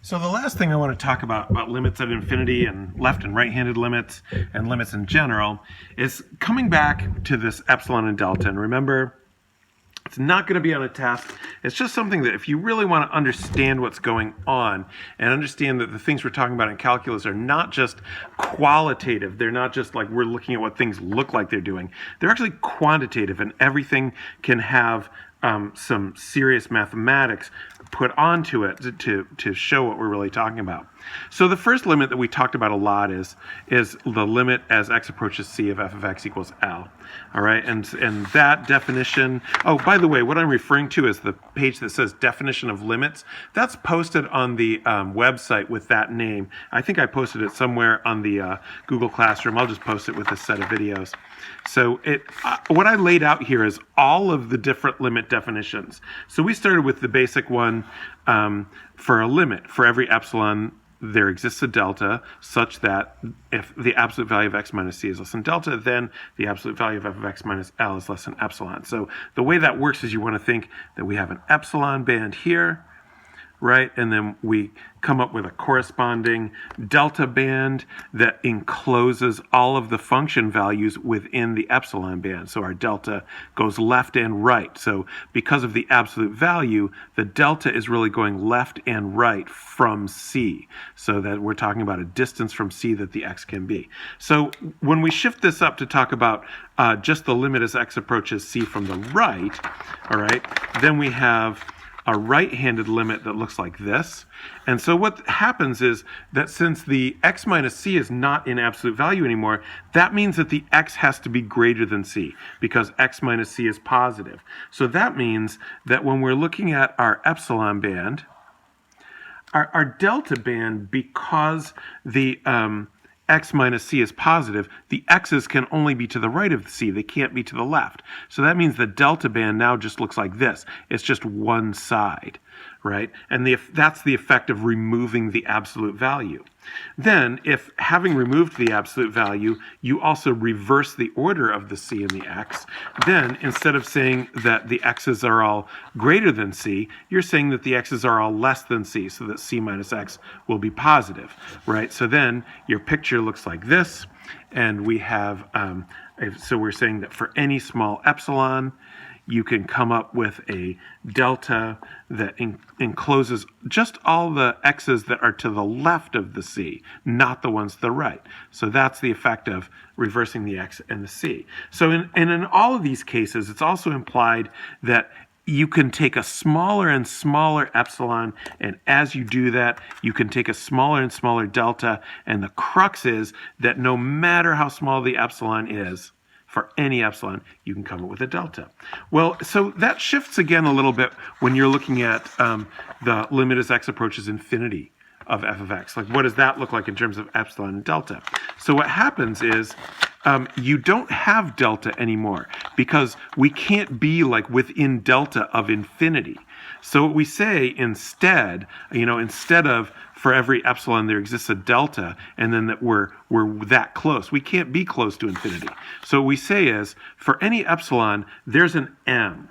So the last thing I want to talk about limits at infinity and left and right-handed limits and limits in general is coming back to this epsilon and delta. And remember, it's not going to be on a test. It's just something that if you really want to understand what's going on and understand that the things we're talking about in calculus are not just qualitative. They're not just like we're looking at what things look like they're doing. They're actually quantitative, and everything can have some serious mathematics put onto it to show what we're really talking about. So the first limit that we talked about a lot is the limit as x approaches c of f of x equals L. All right, and that definition, oh, by the way, what I'm referring to is the page that says definition of limits. That's posted on the website with that name. I think I posted it somewhere on the Google Classroom. I'll just post it with a set of videos. So what I laid out here is all of the different limit definitions. So we started with the basic one for a limit. For every epsilon, there exists a delta such that if the absolute value of x minus c is less than delta, then the absolute value of f of x minus L is less than epsilon. So the way that works is you want to think that we have an epsilon band here, right? And then we come up with a corresponding delta band that encloses all of the function values within the epsilon band. So our delta goes left and right. So because of the absolute value, the delta is really going left and right from C. So that we're talking about a distance from C that the x can be. So when we shift this up to talk about just the limit as x approaches C from the right, all right, then we have a right-handed limit that looks like this. And so what happens is that since the x minus c is not in absolute value anymore, that means that the x has to be greater than c because x minus c is positive. So that means that when we're looking at our epsilon band, our delta band, because the x minus c is positive, the x's can only be to the right of c. They can't be to the left. So that means the delta band now just looks like this. It's just one side, right? And that's the effect of removing the absolute value. Then, if having removed the absolute value, you also reverse the order of the c and the x, then instead of saying that the x's are all greater than c, you're saying that the x's are all less than c, so that c minus x will be positive, right? So then your picture looks like this, and we have, so we're saying that for any small epsilon, you can come up with a delta that encloses just all the x's that are to the left of the c, not the ones to the right. So that's the effect of reversing the x and the c. So in all of these cases, it's also implied that you can take a smaller and smaller epsilon, and as you do that, you can take a smaller and smaller delta, and the crux is that no matter how small the epsilon is, for any epsilon, you can come up with a delta. Well, so that shifts again a little bit when you're looking at the limit as x approaches infinity of f of x. Like, what does that look like in terms of epsilon and delta? So what happens is you don't have delta anymore because we can't be like within delta of infinity. So what we say instead, instead of for every epsilon there exists a delta, and then that we're that close. We can't be close to infinity. So what we say is, for any epsilon, there's an m.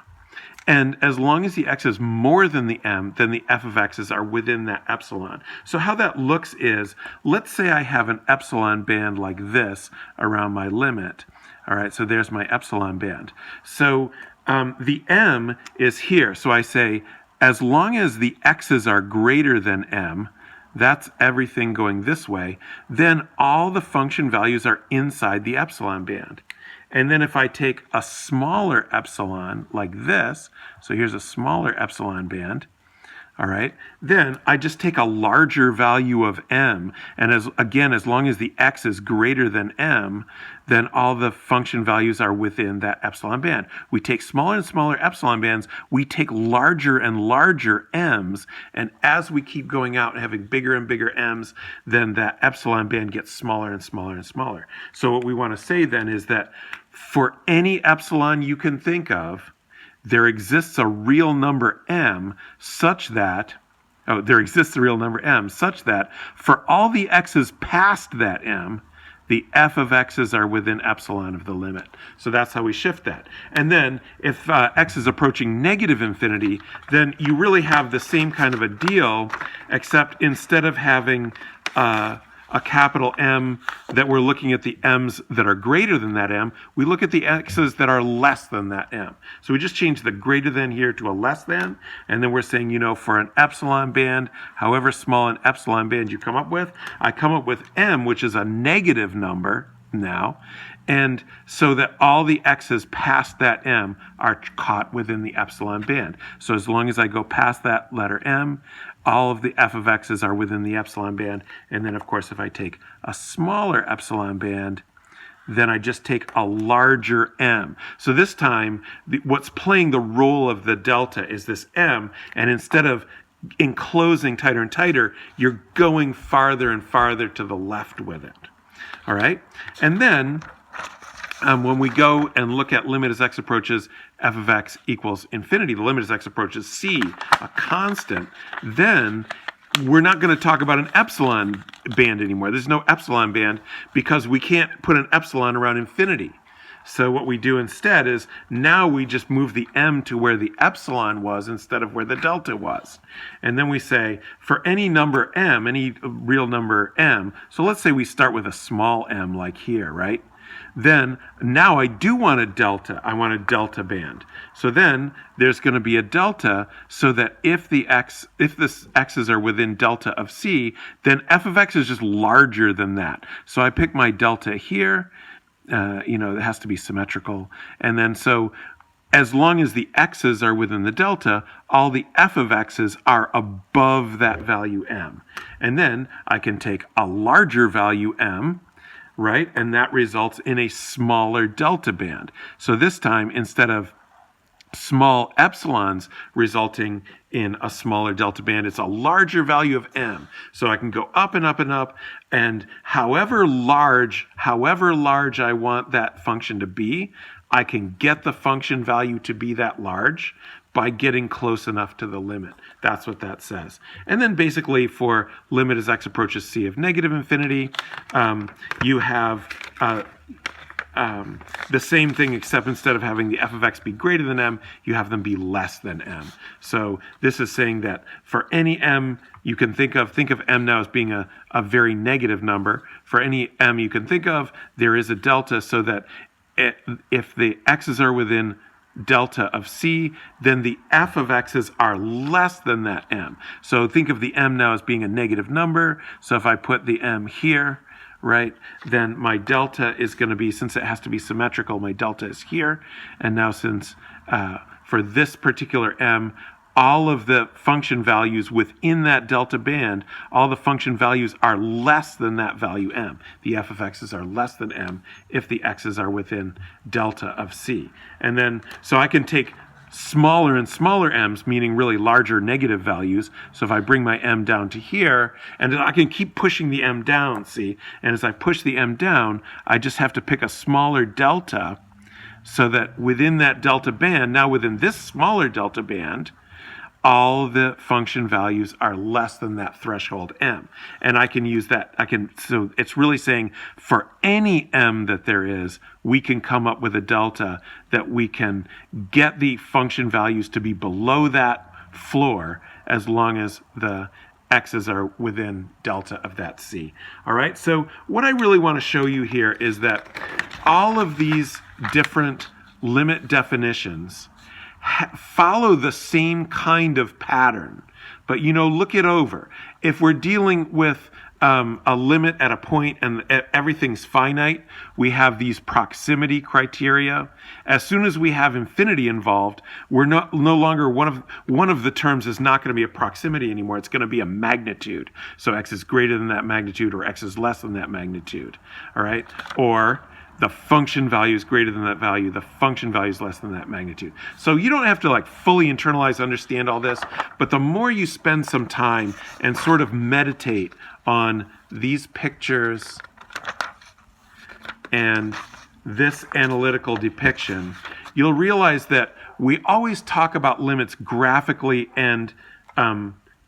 And as long as the x is more than the m, then the f of x's are within that epsilon. So how that looks is, let's say I have an epsilon band like this around my limit. All right, so there's my epsilon band. So the m is here. So I say, as long as the x's are greater than m, that's everything going this way, then all the function values are inside the epsilon band. And then if I take a smaller epsilon like this, so here's a smaller epsilon band, all right, then I just take a larger value of m, and as long as the x is greater than m, then all the function values are within that epsilon band. We take smaller and smaller epsilon bands, we take larger and larger m's, and as we keep going out and having bigger and bigger m's, then that epsilon band gets smaller and smaller and smaller. So what we want to say then is that for any epsilon you can think of, there exists a real number m such that, for all the x's past that m, the f of x's are within epsilon of the limit. So that's how we shift that. And then if x is approaching negative infinity, then you really have the same kind of a deal, except instead of having a capital M that we're looking at the m's that are greater than that m, we look at the x's that are less than that m. So we just change the greater than here to a less than, and then we're saying, for an epsilon band, however small an epsilon band you come up with, I come up with m, which is a negative number now, and so that all the x's past that m are caught within the epsilon band. So as long as I go past that letter m, all of the f of x's are within the epsilon band. And then, of course, if I take a smaller epsilon band, then I just take a larger m. So this time, what's playing the role of the delta is this m, and instead of enclosing tighter and tighter, you're going farther and farther to the left with it. All right? And then when we go and look at limit as x approaches f of x equals infinity, the limit as x approaches c, a constant, then we're not going to talk about an epsilon band anymore. There's no epsilon band because we can't put an epsilon around infinity. So what we do instead is now we just move the m to where the epsilon was instead of where the delta was. And then we say for any number m, any real number m, so let's say we start with a small m like here, right? Then now I do want a delta. I want a delta band. So then there's going to be a delta so that if the x's are within delta of c, then f of x is just larger than that. So I pick my delta here. It has to be symmetrical. And then so as long as the x's are within the delta, all the f of x's are above that value m. And then I can take a larger value m, right? And that results in a smaller delta band. So this time, instead of small epsilons resulting in a smaller delta band, it's a larger value of m. So I can go up and up and up, and however large I want that function to be, I can get the function value to be that large by getting close enough to the limit. That's what that says. And then basically for limit as x approaches c of negative infinity, you have the same thing, except instead of having the f of x be greater than m, you have them be less than m. So this is saying that for any m you can think of m now as being a very negative number. For any m you can think of, there is a delta so that if the x's are within delta of c, then the f of x's are less than that m. So think of the m now as being a negative number. So if I put the m here, right, then my delta is going to be, since it has to be symmetrical, my delta is here. And now since for this particular m, all of the function values within that delta band, all the function values are less than that value m. The f of x's are less than m if the x's are within delta of c. And then, so I can take smaller and smaller m's, meaning really larger negative values. So if I bring my m down to here, and I can keep pushing the m down, see? And as I push the m down, I just have to pick a smaller delta so that within that delta band, now within this smaller delta band, all the function values are less than that threshold m. And I can use that, so it's really saying for any m that there is, we can come up with a delta that we can get the function values to be below that floor as long as the x's are within delta of that c. All right, so what I really want to show you here is that all of these different limit definitions follow the same kind of pattern, but look it over. If we're dealing with a limit at a point and everything's finite, we have these proximity criteria. As soon as we have infinity involved, we're no longer one of the terms is not going to be a proximity anymore. It's going to be a magnitude. So x is greater than that magnitude, or x is less than that magnitude. All right, or the function value is greater than that value, the function value is less than that magnitude. So you don't have to fully internalize, understand all this, but the more you spend some time and sort of meditate on these pictures and this analytical depiction, you'll realize that we always talk about limits graphically and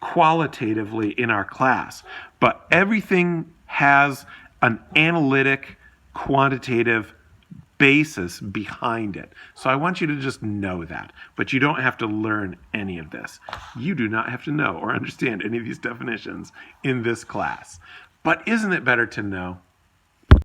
qualitatively in our class, but everything has an analytic, quantitative basis behind it. So I want you to just know that, but you don't have to learn any of this. You do not have to know or understand any of these definitions in this class. But isn't it better to know?